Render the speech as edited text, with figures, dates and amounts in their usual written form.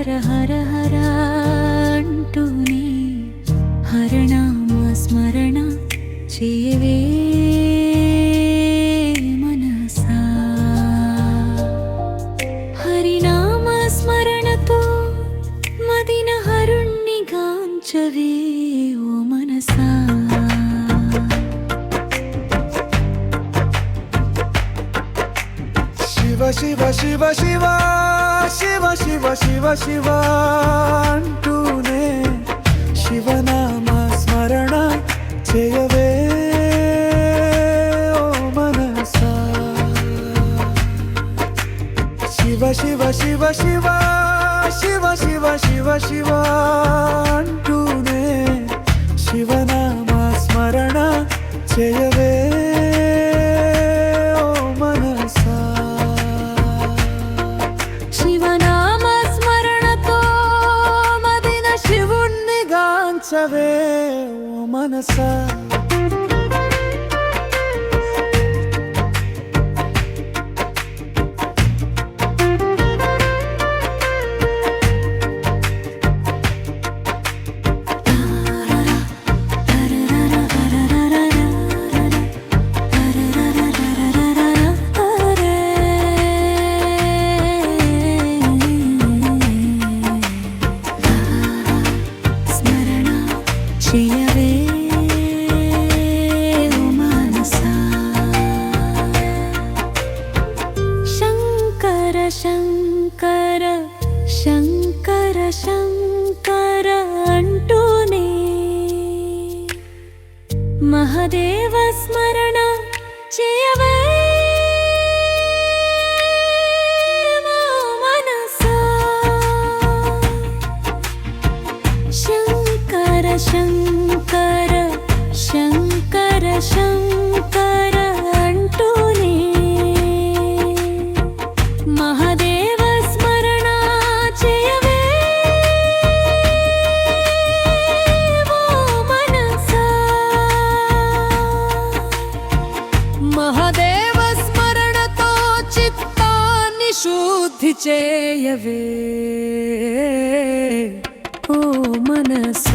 హర హర హర అంటూనే హరనామ స్మరణ చేయవే మనసా. హరినామ స్మరణతో మదిన హరుణ్ణి గాంచవే ఓ మనసా. శివ శివ శివ శివ శివ శివ శివ శివ అంటూనే శివనామ స్మరణ చేయవే ఓ మనసా. శివ శివ శివ శివ శివ శివ శివ శివ అంటూనే శివనామ స్మరణ చేయవే ఓ మనసా. శివనామ స్మరణతో మదిన శివుణ్ణి గాంచవే ఓ మనసా. చేయవే ఓ మనసా. శంకర శంకర శంకర శంకర అంటూనే మహదేవ స్మరణ చేయవే ఓ మనసా. శంకర శంకర శంకర శంకర అంటూనే మహదేవ స్మరణ చేయవే ఓ మనసా. మహదేవ స్మరణతో చిత్తాన్ని శుద్ధి చేయవే ఓ మనసా.